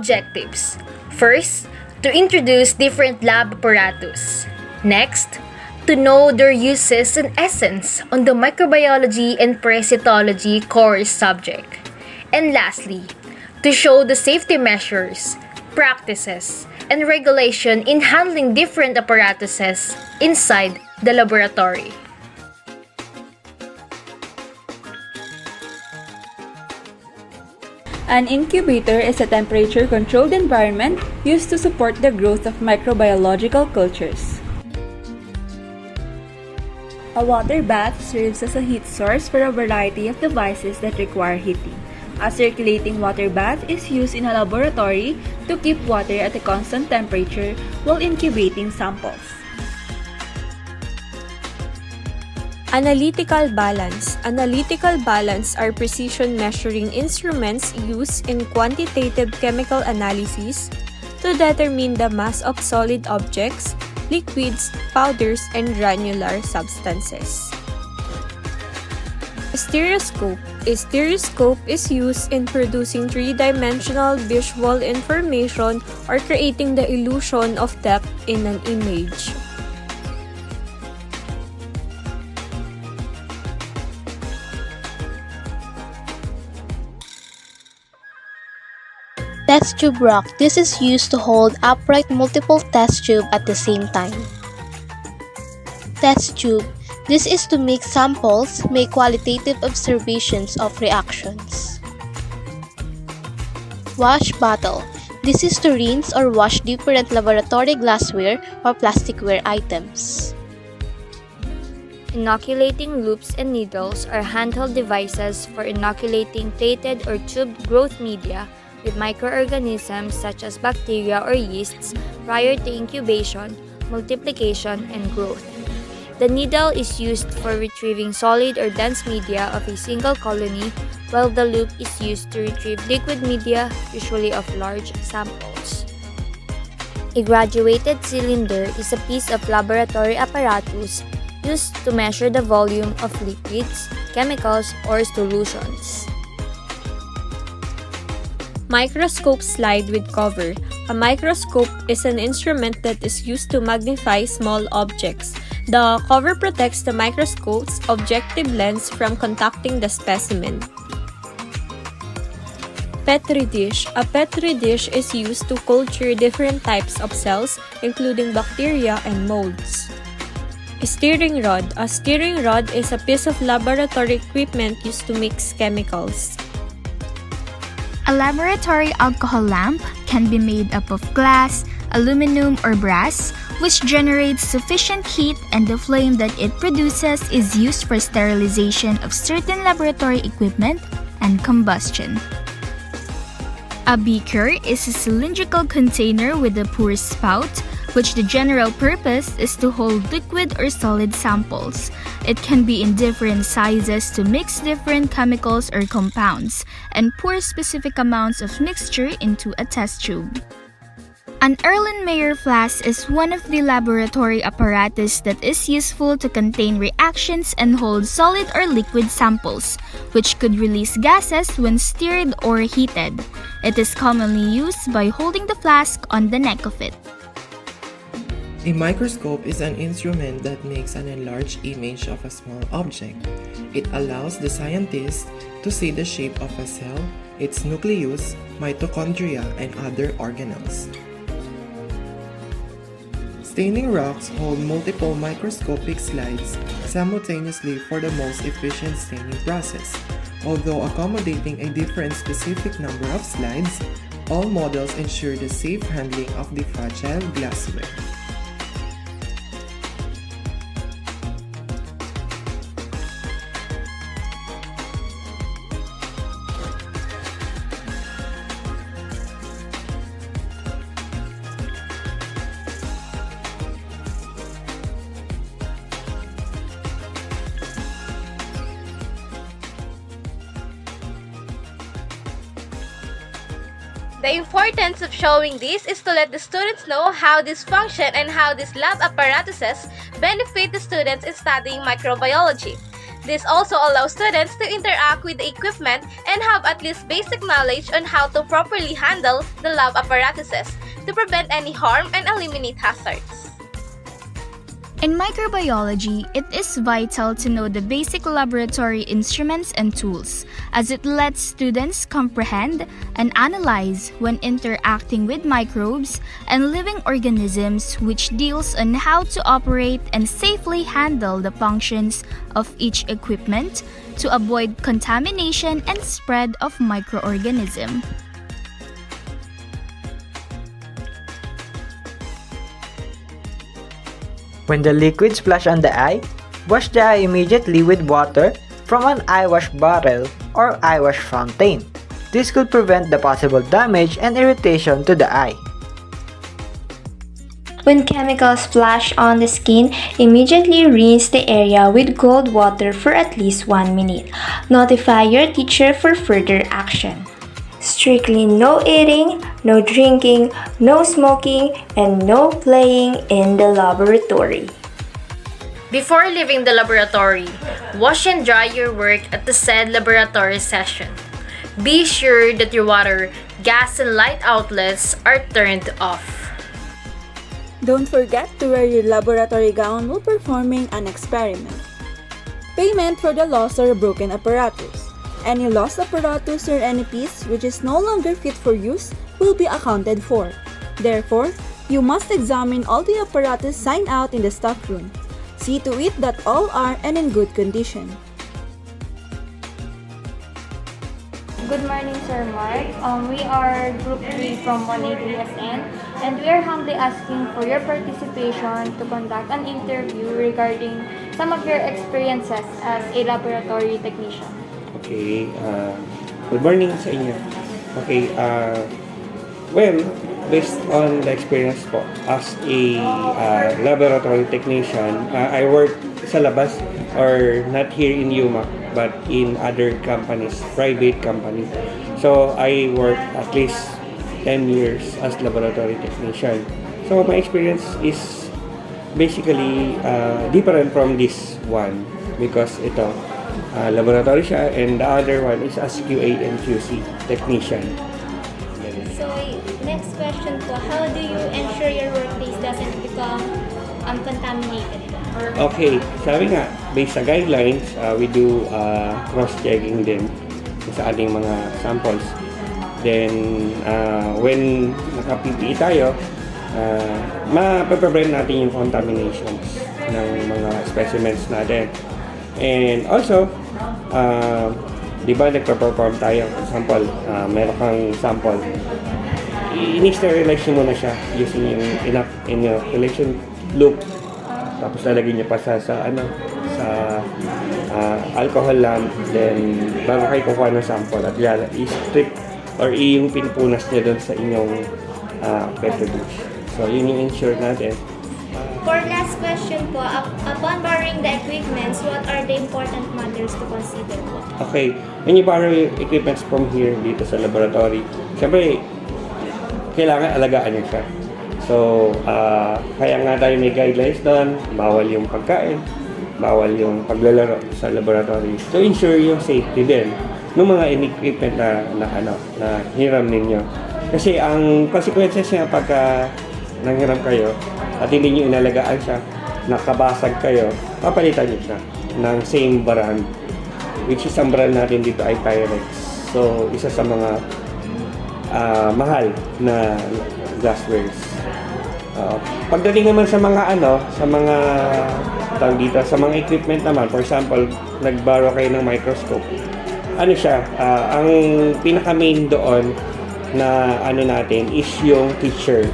Objectives. First, to introduce different lab apparatus. Next, to know their uses and essence on the microbiology and parasitology course subject. And lastly, to show the safety measures, practices, and regulation in handling different apparatuses inside the laboratory. An incubator is a temperature-controlled environment used to support the growth of microbiological cultures. A water bath serves as a heat source for a variety of devices that require heating. A circulating water bath is used in a laboratory to keep water at a constant temperature while incubating samples. Analytical balance. Analytical balance are precision measuring instruments used in quantitative chemical analysis to determine the mass of solid objects, liquids, powders, and granular substances. Stereoscope. A stereoscope is used in producing three-dimensional visual information or creating the illusion of depth in an image. Test tube rack. This is used to hold upright multiple test tube at the same time. Test tube. This is to make samples, make qualitative observations of reactions. Wash bottle. This is to rinse or wash different laboratory glassware or plasticware items. Inoculating loops and needles are handheld devices for inoculating plated or tubed growth media with microorganisms such as bacteria or yeasts prior to incubation, multiplication, and growth. The needle is used for retrieving solid or dense media of a single colony, while the loop is used to retrieve liquid media, usually of large samples. A graduated cylinder is a piece of laboratory apparatus used to measure the volume of liquids, chemicals, or solutions. Microscope slide with cover. A microscope is an instrument that is used to magnify small objects. The cover protects the microscope's objective lens from contacting the specimen. Petri dish. A Petri dish is used to culture different types of cells, including bacteria and molds. A stirring rod. A stirring rod is a piece of laboratory equipment used to mix chemicals. A laboratory alcohol lamp can be made up of glass, aluminum, or brass, which generates sufficient heat, and the flame that it produces is used for sterilization of certain laboratory equipment and combustion. A beaker is a cylindrical container with a pour spout, which the general purpose is to hold liquid or solid samples. It can be in different sizes to mix different chemicals or compounds and pour specific amounts of mixture into a test tube. An Erlenmeyer flask is one of the laboratory apparatus that is useful to contain reactions and hold solid or liquid samples, which could release gases when stirred or heated. It is commonly used by holding the flask on the neck of it. A microscope is an instrument that makes an enlarged image of a small object. It allows the scientist to see the shape of a cell, its nucleus, mitochondria, and other organelles. Staining racks hold multiple microscopic slides simultaneously for the most efficient staining process. Although accommodating a different specific number of slides, all models ensure the safe handling of the fragile glassware. The importance of showing this is to let the students know how this function and how these lab apparatuses benefit the students in studying microbiology. This also allows students to interact with the equipment and have at least basic knowledge on how to properly handle the lab apparatuses to prevent any harm and eliminate hazards. In microbiology, it is vital to know the basic laboratory instruments and tools, as it lets students comprehend and analyze when interacting with microbes and living organisms, which deals on how to operate and safely handle the functions of each equipment to avoid contamination and spread of microorganism. When the liquid splash on the eye, wash the eye immediately with water from an eye wash bottle or eye wash fountain. This could prevent the possible damage and irritation to the eye. When chemicals splash on the skin, immediately rinse the area with cold water for at least 1 minute. Notify your teacher for further action. Strictly no eating, no drinking, no smoking, and no playing in the laboratory. Before leaving the laboratory, wash and dry your work at the said laboratory session. Be sure that your water, gas, and light outlets are turned off. Don't forget to wear your laboratory gown while performing an experiment. Payment for the lost or broken apparatus. Any lost apparatus or any piece which is no longer fit for use will be accounted for. Therefore, you must examine all the apparatus signed out in the staff room. See to it that all are and in good condition. Good morning, Sir Mark. We are Group 3 from 180SN, and we are humbly asking for your participation to conduct an interview regarding some of your experiences as a laboratory technician. Okay, good morning sa inyo. Okay, well, based on the experience po, as a laboratory technician, I work sa labas or not here in UMAC but in other companies, private company. So, I work at least 10 years as laboratory technician. So, my experience is basically different from this one because ito, laboratory siya, and the other one is as QA and QC technician. So, next question po, how do you ensure your workplace doesn't become contaminated? Okay, sabi nga, based sa guidelines, we do cross-checking din sa ating mga samples. Then, when naka-PPE tayo, ma-prevent natin yung contaminations ng mga specimens natin. And also, di ba nagpa-perform tayo, for example, meron kang sample, i-sterilize nyo muna siya using yung inoculation loop, tapos lalagyan nyo pa sa alcohol lamp, then bago kayo kukuha ng sample at i-strip or yung pinipunas nyo doon sa inyong petri dish. So yun yung ensure natin. For last question po, upon borrowing the equipments, what are the important matters to consider po? Okay, when you borrow equipments from here dito sa laboratory, siyempre, kailangan alagaan nyo siya. So, kaya nga tayo may guidelines doon, bawal yung pagkain, bawal yung paglalaro sa laboratory. So, ensure yung safety din ng mga equipment na hiram ninyo. Kasi ang consequences niya pagka nanghiram kayo at hindi nyo inalagaan siya, nakabasag kayo, papalitan nyo siya ng same brand, which is ang brand natin dito ay Pyrex. So, isa sa mga mahal na glasswares. Pagdating naman sa mga sa mga equipment naman, for example, nag-borrow kayo ng microscope. Ang pinaka-main doon na natin is yung teacher.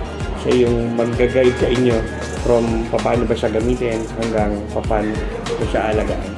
Siya yung mag-guide sa inyo from paano ba siya gamitin hanggang paano ba siya alagaan.